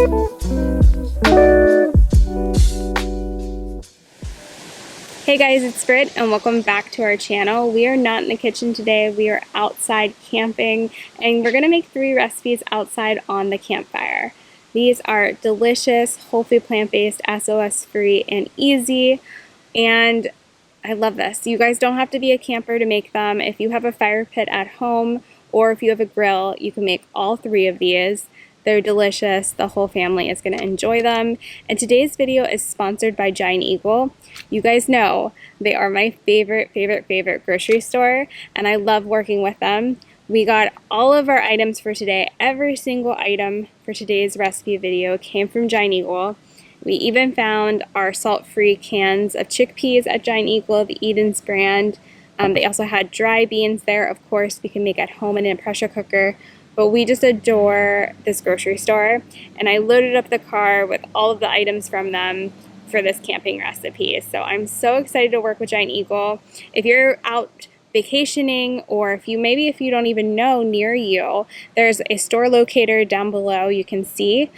Hey guys, it's Britt and welcome back to our channel. We are not in the kitchen today, we are outside camping and we're going to make 3 recipes outside on the campfire. These are delicious, whole food plant-based, SOS free and easy, and I love this. You guys don't have to be a camper to make them. If you have a fire pit at home or if you have a grill, you can make all 3 of these. They're delicious. The whole family is going to enjoy them. And today's video is sponsored by Giant Eagle. You guys know they are my favorite grocery store, and I love working with them. We got all of our items for today. Every single item for today's recipe video came from Giant Eagle. We even found our salt-free cans of chickpeas at Giant Eagle, the Eden's brand. They also had dry beans there. Of course, we can make at home in a pressure cooker. But we just adore this grocery store, and I loaded up the car with all of the items from them for this camping recipe. So I'm so excited to work with Giant Eagle. If you're out vacationing, or if you don't even know near you, there's a store locator down below you can see.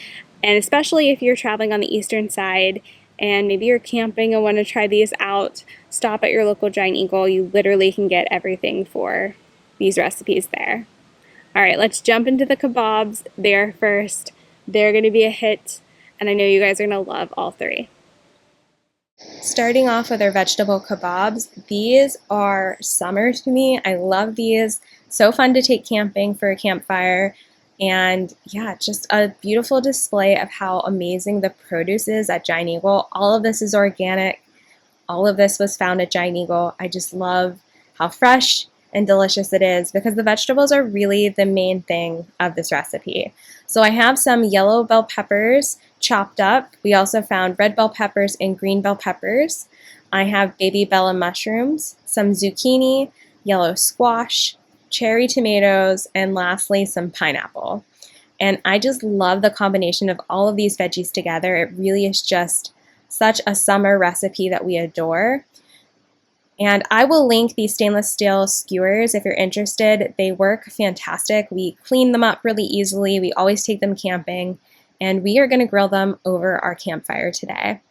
And especially if you're traveling on the eastern side and maybe you're camping and want to try these out, stop at your local Giant Eagle. You literally can get everything for these recipes there. All right, let's jump into the kebabs there first. They're going to be a hit, and I know you guys are going to love all 3. Starting off with our vegetable kebabs, these are summer to me. I love these. So fun to take camping for a campfire. And yeah, just a beautiful display of how amazing the produce is at Giant Eagle. All of this is organic. All of this was found at Giant Eagle. I just love how fresh and delicious it is, because the vegetables are really the main thing of this recipe. So I have some yellow bell peppers chopped up. We also found red bell peppers and green bell peppers. I have baby bella mushrooms, some zucchini, yellow squash, cherry tomatoes, and lastly some pineapple. And I just love the combination of all of these veggies together. It really is just such a summer recipe that we adore. And I will link these stainless steel skewers if you're interested. They work fantastic. We clean them up really easily. We always take them camping, and we are going to grill them over our campfire today.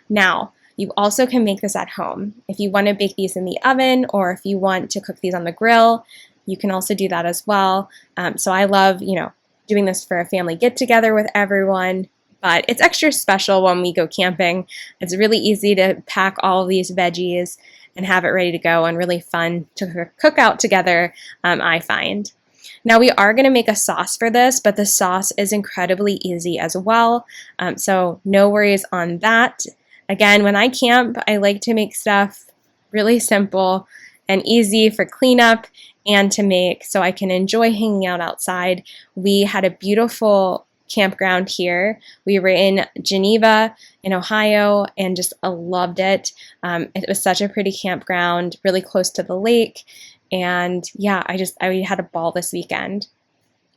Now, you also can make this at home. If you want to bake these in the oven, or if you want to cook these on the grill, you can also do that as well. So I love, doing this for a family get-together with everyone. But it's extra special when we go camping. It's really easy to pack all of these veggies and have it ready to go, and really fun to cook out together, I find. Now we are going to make a sauce for this, but the sauce is incredibly easy as well, so no worries on that. Again, when I camp, I like to make stuff really simple and easy for cleanup and to make, so I can enjoy hanging out outside. We had a beautiful campground here. We were in Geneva in Ohio and just loved it. It was such a pretty campground, really close to the lake, and yeah, I had a ball this weekend.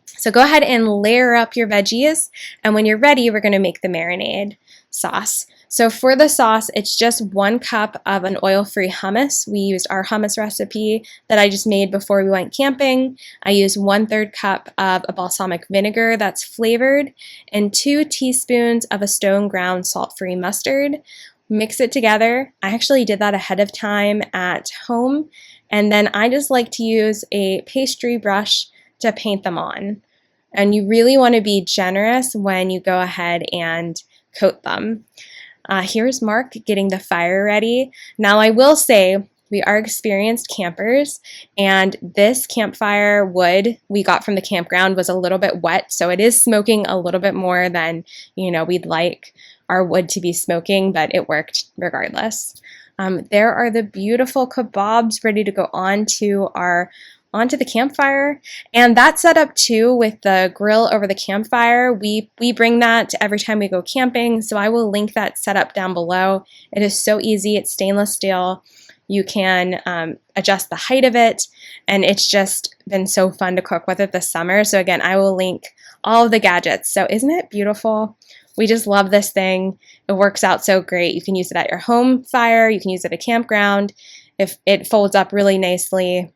So go ahead and layer up your veggies, and when you're ready, we're going to make the marinade sauce. So for the sauce, it's just 1 cup of an oil-free hummus. We used our hummus recipe that I just made before we went camping. I used 1/3 cup of a balsamic vinegar that's flavored, and 2 teaspoons of a stone ground salt-free mustard. Mix it together. I actually did that ahead of time at home, and then I just like to use a pastry brush to paint them on. And you really want to be generous when you go ahead and coat them. Here's Mark getting the fire ready. Now I will say we are experienced campers, and this campfire wood we got from the campground was a little bit wet, so it is smoking a little bit more than we'd like our wood to be smoking, but it worked regardless. There are the beautiful kebabs ready to go onto the campfire, and that set up too with the grill over the campfire. We bring that every time we go camping, so I will link that setup down below. It is so easy. It's stainless steel. You can adjust the height of it, and it's just been so fun to cook with it this summer. So again, I will link all of the gadgets. So isn't it beautiful? We just love this thing. It works out so great. You can use it at your home fire. You can use it at a campground. If it folds up really nicely,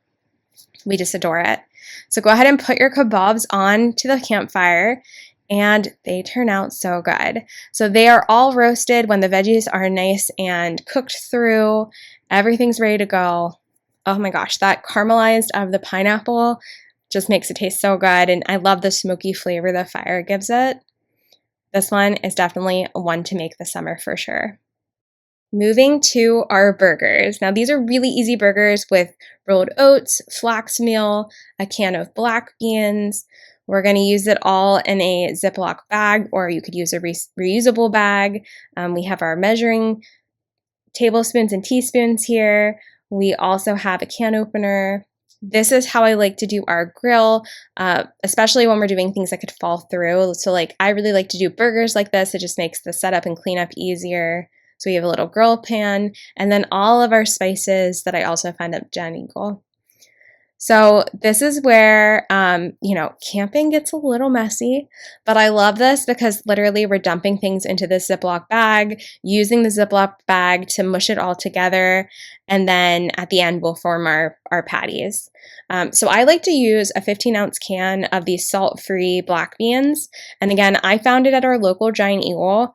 we just adore it. So go ahead and put your kebabs on to the campfire, and they turn out so good. So they are all roasted when the veggies are nice and cooked through. Everything's ready to go. Oh my gosh, that caramelized of the pineapple just makes it taste so good, and I love the smoky flavor the fire gives it. This one is definitely one to make this summer for sure. Moving to our burgers. Now these are really easy burgers with rolled oats, flax meal, a can of black beans. We're going to use it all in a Ziploc bag, or you could use a reusable bag. We have our measuring tablespoons and teaspoons here. We also have a can opener. This is how I like to do our grill, especially when we're doing things that could fall through. So like I really like to do burgers like this. It just makes the setup and cleanup easier. So we have a little grill pan, and then all of our spices that I also find at Giant Eagle. So this is where, camping gets a little messy, but I love this because literally we're dumping things into this Ziploc bag, using the Ziploc bag to mush it all together, and then at the end we'll form our patties. So I like to use a 15-ounce can of these salt-free black beans, and again, I found it at our local Giant Eagle.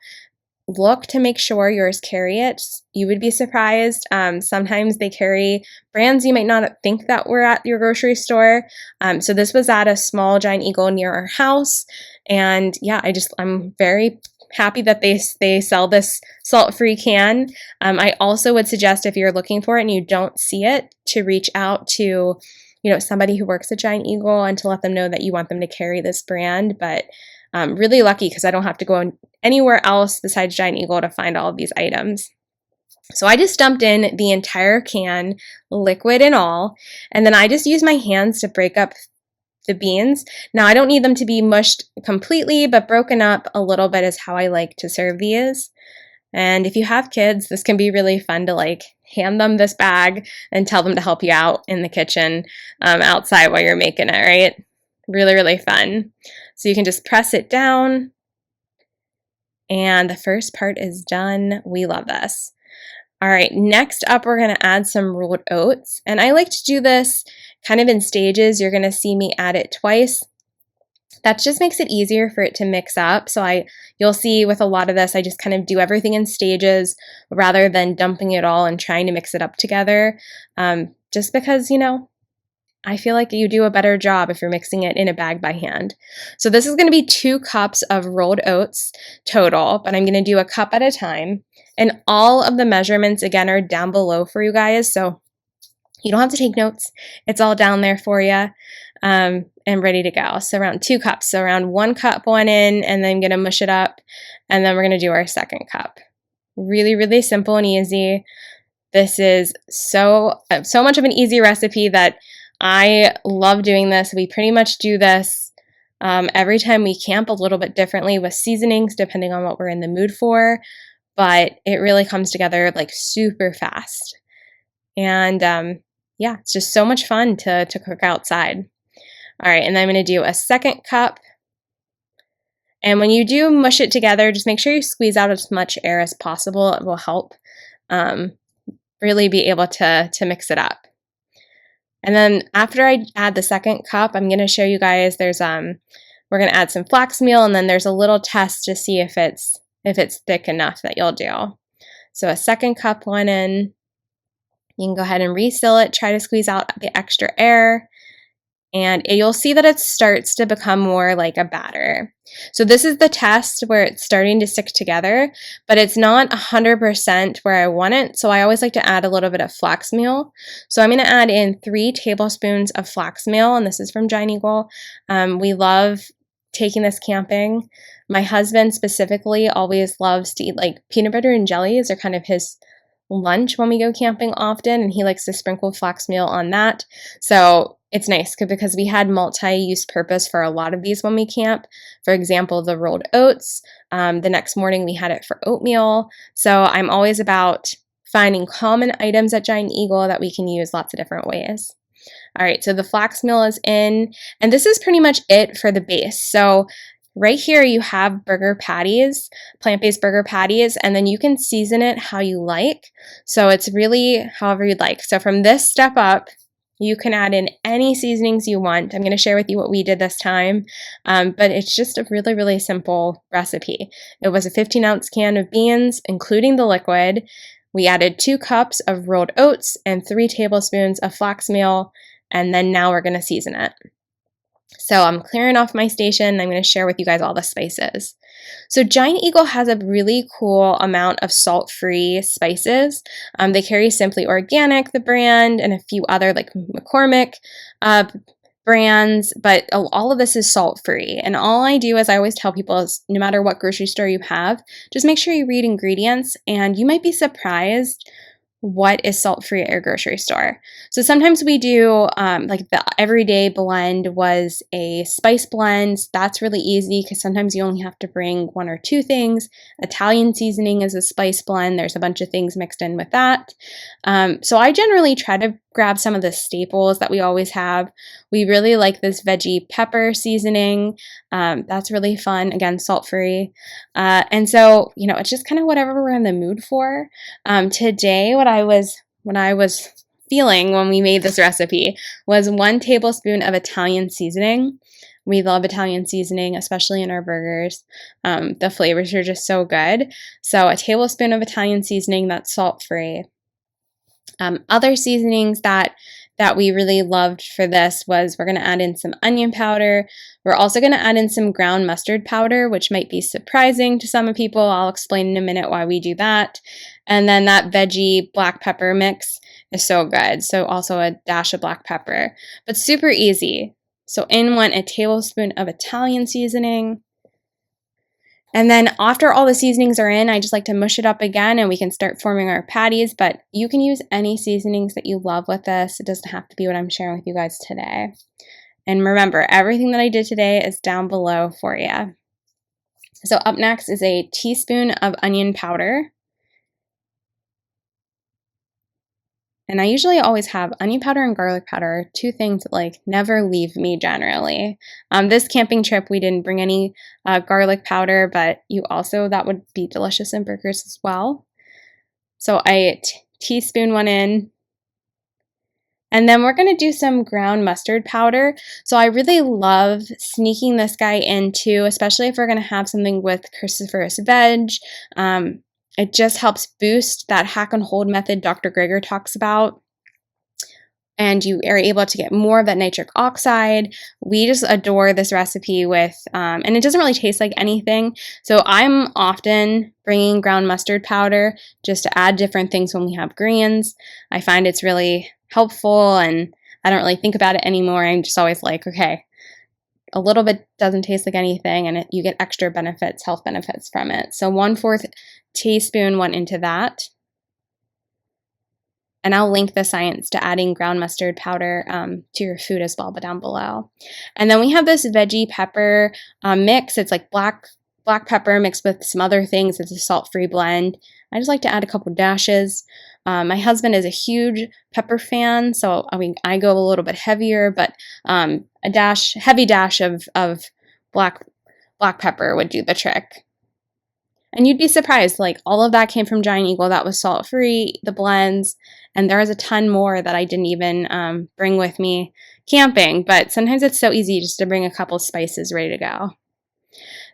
Look to make sure yours carry it. You would be surprised. Sometimes they carry brands you might not think that were at your grocery store. So this was at a small Giant Eagle near our house. And yeah, I'm very happy that they sell this salt-free can. I also would suggest if you're looking for it and you don't see it, to reach out to somebody who works at Giant Eagle and to let them know that you want them to carry this brand. But really lucky because I don't have to go anywhere else besides Giant Eagle to find all of these items. So I just dumped in the entire can, liquid and all, and then I just use my hands to break up the beans. Now I don't need them to be mushed completely, but broken up a little bit is how I like to serve these. And if you have kids, this can be really fun to hand them this bag and tell them to help you out in the kitchen outside while you're making it, right? Really, really fun. So you can just press it down, and the first part is done. We love this. All right, next up, we're going to add some rolled oats, and I like to do this kind of in stages. You're going to see me add it twice. That just makes it easier for it to mix up. So you'll see with a lot of this, I just kind of do everything in stages rather than dumping it all and trying to mix it up together. Just because, I feel like you do a better job if you're mixing it in a bag by hand. So this is going to be 2 cups of rolled oats total, but I'm going to do a cup at a time. And all of the measurements, again, are down below for you guys. So you don't have to take notes. It's all down there for you and ready to go. So around 2 cups. So around 1 cup going in, and then I'm going to mush it up. And then we're going to do our second cup. Really, really simple and easy. This is so much of an easy recipe that I love doing this. We pretty much do this every time we camp, a little bit differently with seasonings depending on what we're in the mood for, but it really comes together super fast. And yeah, it's just so much fun to cook outside. All right, and then I'm going to do a second cup. And when you do mush it together, just make sure you squeeze out as much air as possible. It will help really be able to mix it up. And then after I add the second cup, I'm going to show you guys we're going to add some flax meal, and then there's a little test to see if it's thick enough that you'll do. So a second cup went in. You can go ahead and reseal it, try to squeeze out the extra air, and you'll see that it starts to become more like a batter. So this is the test where it's starting to stick together, but it's not 100% where I want it. So I always like to add a little bit of flax meal. So I'm going to add in 3 tablespoons of flax meal, and this is from Giant Eagle. We love taking this camping. My husband specifically always loves to eat peanut butter and jellies are kind of his lunch when we go camping often, and he likes to sprinkle flax meal on that. So it's nice because we had multi-use purpose for a lot of these when we camp. For example, the rolled oats. The next morning we had it for oatmeal. So I'm always about finding common items at Giant Eagle that we can use lots of different ways. All right, so the flax meal is in, and this is pretty much it for the base. So right here you have burger patties, plant-based burger patties, and then you can season it how you like. So it's really however you'd like. So from this step up, You can add in any seasonings you want. I'm going to share with you what we did this time, but it's just a really, really simple recipe. It was a 15-ounce can of beans, including the liquid. We added 2 cups of rolled oats and 3 tablespoons of flax meal, and then now we're going to season it. So I'm clearing off my station. I'm going to share with you guys all the spices. So Giant Eagle has a really cool amount of salt-free spices. They carry Simply Organic, the brand, and a few other like McCormick brands, but all of this is salt-free. And all I do is I always tell people is no matter what grocery store you have, just make sure you read ingredients, and you might be surprised what is salt-free at your grocery store. So sometimes we do like the everyday blend was a spice blend. That's really easy because sometimes you only have to bring 1 or 2 things. Italian seasoning is a spice blend. There's a bunch of things mixed in with that. So I generally try to grab some of the staples that we always have. We really like this veggie pepper seasoning. That's really fun. Again, salt-free. And so, you know, it's just kind of whatever we're in the mood for. Today, what I was feeling when we made this recipe was 1 tablespoon of Italian seasoning. We love Italian seasoning, especially in our burgers. The flavors are just so good. So a tablespoon of Italian seasoning that's salt-free. Other seasonings that we really loved for this was we're going to add in some onion powder. We're also going to add in some ground mustard powder, which might be surprising to some people. I'll explain in a minute why we do that. And then that veggie black pepper mix is so good. So also a dash of black pepper, but super easy. So in went a tablespoon of Italian seasoning. And then after all the seasonings are in, I just like to mush it up again and we can start forming our patties, but you can use any seasonings that you love with this. It doesn't have to be what I'm sharing with you guys today. And remember, everything that I did today is down below for you. So up next is a teaspoon of onion powder. And I usually always have onion powder and garlic powder, 2 things that like never leave me generally. This camping trip, we didn't bring any garlic powder, but that would be delicious in burgers as well. So I teaspoon 1 in. And then we're going to do some ground mustard powder. So I really love sneaking this guy in too, especially if we're going to have something with cruciferous veg. It just helps boost that hack and hold method Dr. Greger talks about. And you are able to get more of that nitric oxide. We just adore this recipe with, and it doesn't really taste like anything. So I'm often bringing ground mustard powder just to add different things when we have greens. I find it's really helpful and I don't really think about it anymore. I'm just always like, okay, a little bit doesn't taste like anything and you get extra benefits, health benefits from it. So 1/4 teaspoon went into that. And I'll link the science to adding ground mustard powder to your food as well, but down below. And then we have this veggie pepper mix. It's like black pepper mixed with some other things. It's a salt-free blend. I just like to add a couple dashes. My husband is a huge pepper fan, so I mean I go a little bit heavier, but heavy dash of black pepper would do the trick. And you'd be surprised, like all of that came from Giant Eagle. That was salt-free, the blends, and there was a ton more that I didn't even bring with me camping. But sometimes it's so easy just to bring a couple spices ready to go.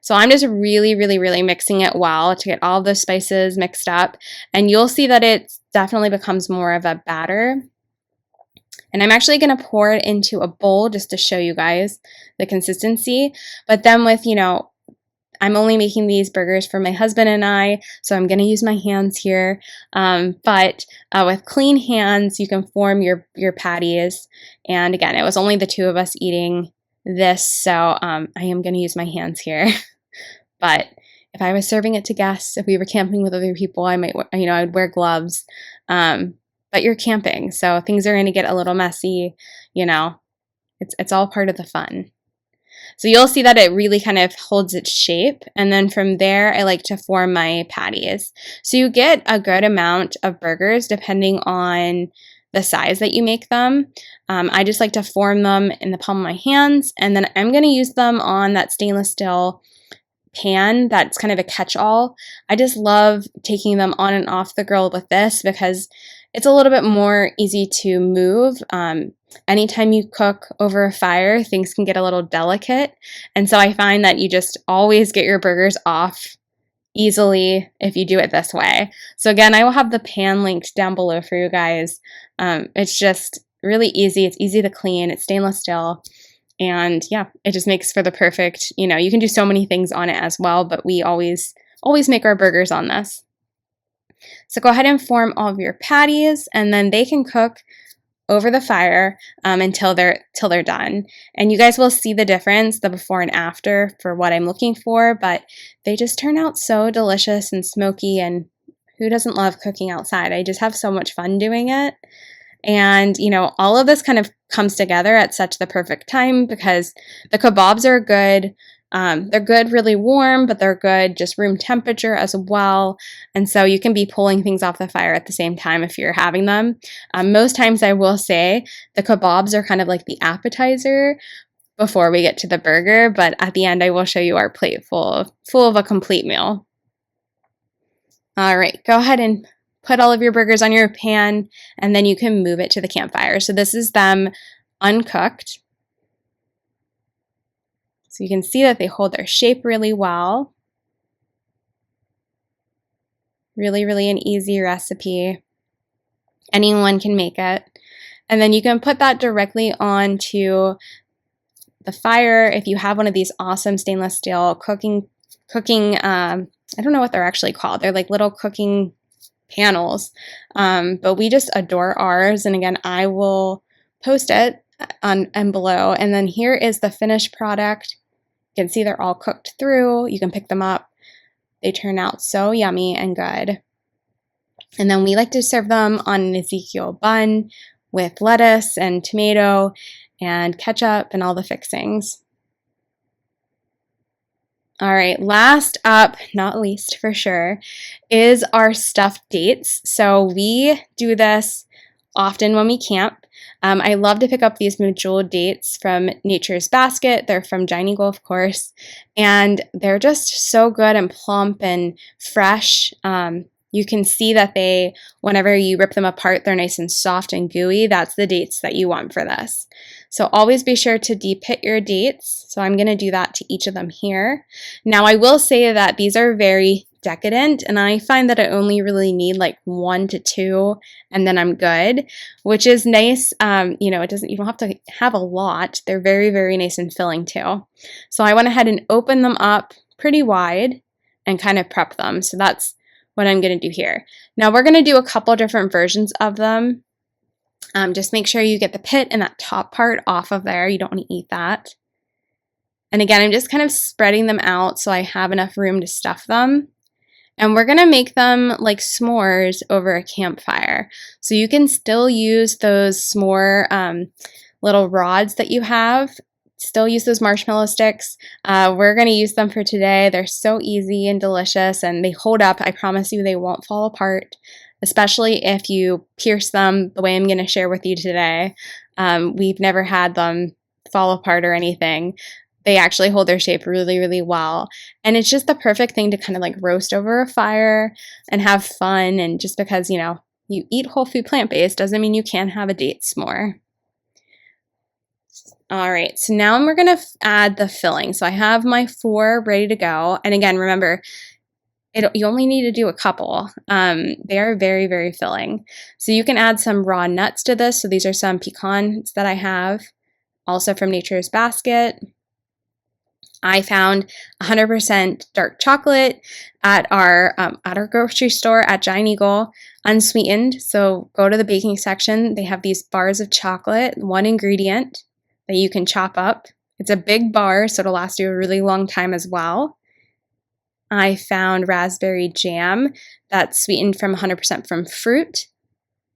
So I'm just really, really, really mixing it well to get all the spices mixed up. And you'll see that it definitely becomes more of a batter. And I'm actually going to pour it into a bowl just to show you guys the consistency. But then with, I'm only making these burgers for my husband and I, so I'm going to use my hands here. But with clean hands, you can form your patties. And again, it was only the 2 of us eating this, so I am going to use my hands here. But if I was serving it to guests, if we were camping with other people, I might, I'd wear gloves. But you're camping, so things are going to get a little messy. It's all part of the fun. So you'll see that it really kind of holds its shape. And then from there, I like to form my patties. So you get a good amount of burgers depending on the size that you make them. I just like to form them in the palm of my hands. And then I'm going to use them on that stainless steel pan that's kind of a catch-all. I just love taking them on and off the grill with this because it's a little bit more easy to move. Anytime you cook over a fire, things can get a little delicate. And so I find that you just always get your burgers off easily if you do it this way. So again, I will have the pan linked down below for you guys. It's just really easy. It's easy to clean. It's stainless steel. And yeah, it just makes for the perfect, you can do so many things on it as well, but we always make our burgers on this. So go ahead and form all of your patties, and then they can cook over the fire until they're done. And you guys will see the difference, the before and after, for what I'm looking for, but they just turn out so delicious and smoky, and who doesn't love cooking outside? I just have so much fun doing it. And, all of this kind of comes together at such the perfect time because the kebabs are good. They're good really warm, but they're good just room temperature as well. And so you can be pulling things off the fire at the same time if you're having them. Most times I will say the kebabs are kind of like the appetizer before we get to the burger, but at the end I will show you our plate full of a complete meal. All right, go ahead and put all of your burgers on your pan, and then you can move it to the campfire. So this is them uncooked. So you can see that they hold their shape really well. Really, really an easy recipe. Anyone can make it. And then you can put that directly onto the fire if you have one of these awesome stainless steel cooking, I don't know what they're actually called. They're like little cooking panels, but we just adore ours. And again, I will post it on and below. And then here is the finished product. You can see they're all cooked through. You can pick them up. They turn out so yummy and good. And then we like to serve them on an Ezekiel bun with lettuce and tomato and ketchup and all the fixings. All right, last up, not least for sure, is our stuffed dates. So we do this often when we camp. I love to pick up these medjool dates from Nature's Basket. They're from Giant Eagle, of course, and they're just so good and plump and fresh. You can see that whenever you rip them apart, they're nice and soft and gooey. That's the dates that you want for this. So always be sure to de-pit your dates. So I'm going to do that to each of them here. Now I will say that these are very decadent, and I find that I only really need like 1 to 2 and then I'm good, which is nice. You don't have to have a lot. They're very, very nice and filling too. So I went ahead and opened them up pretty wide and kind of prep them. So that's what I'm going to do here. Now we're going to do a couple different versions of them. Just make sure you get the pit and that top part off of there. You don't want to eat that. And again, I'm just kind of spreading them out so I have enough room to stuff them. And we're going to make them like s'mores over a campfire. So you can still use those s'more little rods that you have. Still use those marshmallow sticks. We're going to use them for today. They're so easy and delicious, and they hold up. I promise you they won't fall apart, especially if you pierce them the way I'm going to share with you today. We've never had them fall apart or anything. They actually hold their shape really, really well. And it's just the perfect thing to kind of like roast over a fire and have fun. And just because, you eat whole food plant-based doesn't mean you can't have a date s'more. All right, so now we're going to add the filling. So I have my 4 ready to go. And again, remember, you only need to do a couple. They are very, very filling. So you can add some raw nuts to this. So these are some pecans that I have, also from Nature's Basket. I found 100% dark chocolate at our grocery store at Giant Eagle, unsweetened. So go to the baking section. They have these bars of chocolate, 1 ingredient that you can chop up. It's a big bar, so it'll last you a really long time as well. I found raspberry jam that's sweetened from 100% from fruit.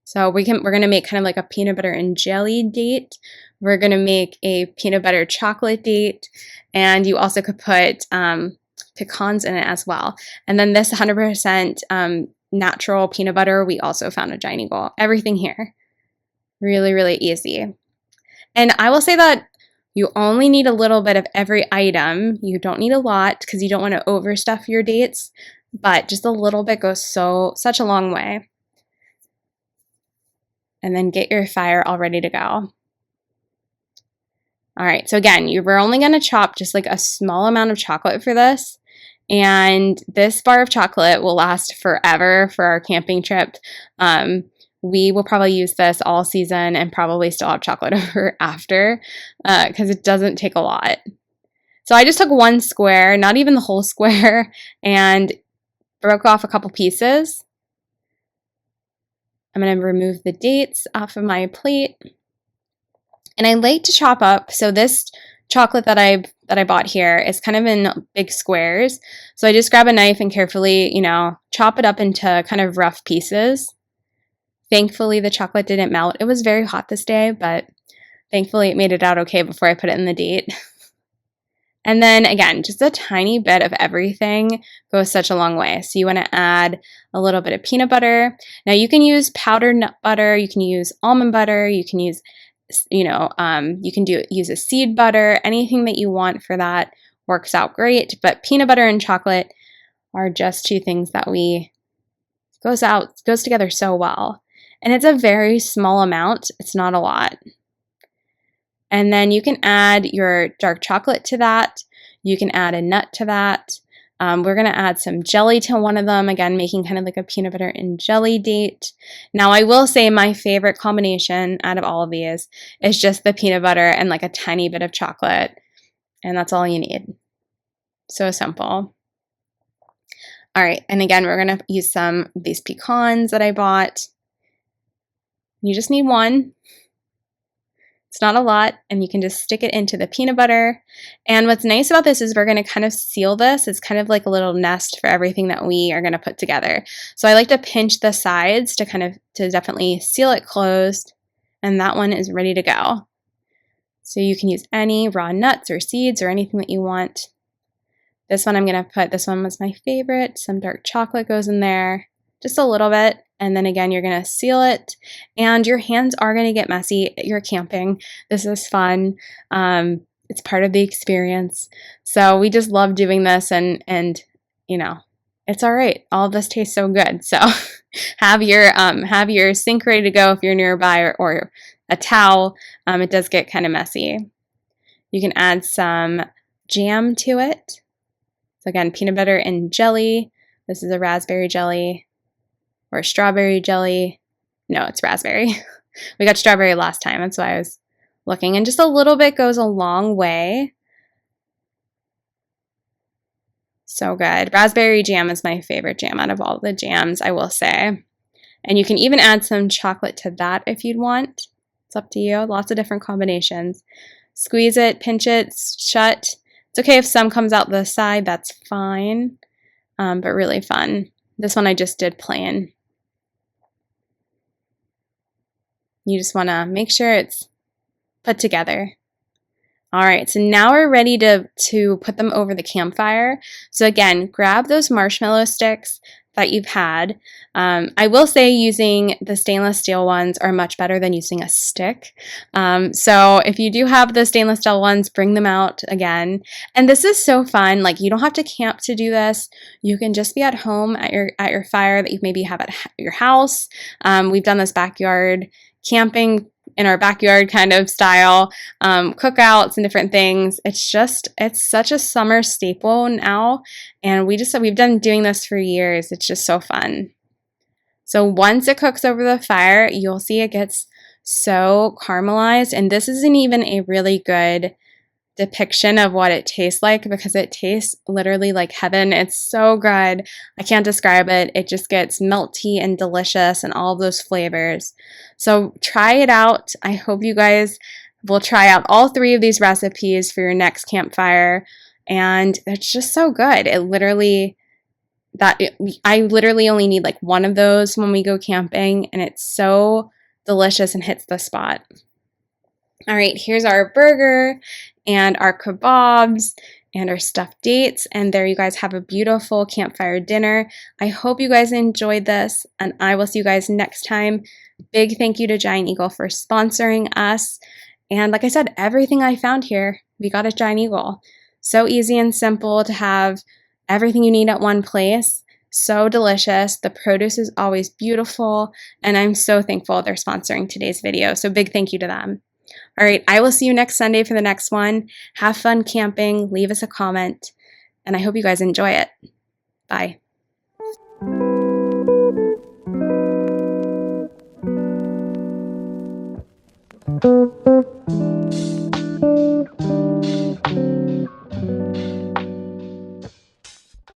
So we're going to make kind of like a peanut butter and jelly date. We're going to make a peanut butter chocolate date, and you also could put pecans in it as well. And then this 100% natural peanut butter we also found at Giant Eagle. Everything here. Really, really easy. And I will say that you only need a little bit of every item. You don't need a lot because you don't want to overstuff your dates, but just a little bit goes such a long way. and then get your fire all ready to go. All right, so again, we're only going to chop just like a small amount of chocolate for this. And this bar of chocolate will last forever for our camping trip. We will probably use this all season and probably still have chocolate over after because it doesn't take a lot. So I just took one square, not even the whole square, and broke off a couple pieces. I'm going to remove the dates off of my plate. And I like to chop up. So this chocolate that I bought here is kind of in big squares. So I just grab a knife and carefully, chop it up into kind of rough pieces. Thankfully, the chocolate didn't melt. It was very hot this day, but thankfully it made it out okay before I put it in the date. And then again, just a tiny bit of everything goes such a long way. So you want to add a little bit of peanut butter. Now you can use powdered nut butter, you can use almond butter, you can use use a seed butter. Anything that you want for that works out great. But peanut butter and chocolate are just two things that goes together so well. And it's a very small amount. It's not a lot. And then you can add your dark chocolate to that. You can add a nut to that. We're going to add some jelly to one of them, again, making kind of like a peanut butter and jelly date. Now, I will say my favorite combination out of all of these is just the peanut butter and like a tiny bit of chocolate. And that's all you need. So simple. All right, and again, we're going to use some of these pecans that I bought. You just need one. It's not a lot, and you can just stick it into the peanut butter. And what's nice about this is we're going to kind of seal this. It's kind of like a little nest for everything that we are going to put together. So I like to pinch the sides to definitely seal it closed, and that one is ready to go. So you can use any raw nuts or seeds or anything that you want. This one this one was my favorite. Some dark chocolate goes in there, just a little bit. And then again, you're going to seal it, and your hands are going to get messy. You're camping. This is fun. It's part of the experience. So we just love doing this, and it's all right. All of this tastes so good. So have your sink ready to go if you're nearby, or a towel. It does get kind of messy. You can add some jam to it. So again, peanut butter and jelly. This is a raspberry jelly. Or strawberry jelly. No, it's raspberry. We got strawberry last time. That's why I was looking. And just a little bit goes a long way. So good. Raspberry jam is my favorite jam out of all the jams, I will say. And you can even add some chocolate to that if you'd want. It's up to you. Lots of different combinations. Squeeze it, pinch it, shut. It's okay if some comes out the side. That's fine. But really fun. This one I just did plain. You just want to make sure it's put together. All right, so now we're ready to put them over the campfire. So again, grab those marshmallow sticks that you've had. I will say using the stainless steel ones are much better than using a stick. So if you do have the stainless steel ones, bring them out again. And this is so fun. Like, you don't have to camp to do this. You can just be at home at your fire that you maybe have at your house. We've done this backyard camping in our backyard kind of style, cookouts and different things. It's such a summer staple now. And we've been doing this for years. It's just so fun. So once it cooks over the fire, you'll see it gets so caramelized. And this isn't even a really good depiction of what it tastes like, because it tastes literally like heaven. It's so good. I can't describe it. It just gets melty and delicious and all of those flavors. So try it out. I hope you guys will try out all 3 of these recipes for your next campfire. And it's just so good. I literally only need like one of those when we go camping, and it's so delicious and hits the spot. All right, here's our burger and our kebabs and our stuffed dates, and there you guys have a beautiful campfire dinner. I hope you guys enjoyed this, and I will see you guys next time. Big thank you to Giant Eagle for sponsoring us. And like I said, everything I found here, we got at Giant Eagle. So easy and simple to have everything you need at one place. So delicious. The produce is always beautiful, and I'm so thankful they're sponsoring today's video. So big thank you to them. All right, I will see you next Sunday for the next one. Have fun camping, leave us a comment, and I hope you guys enjoy it. Bye.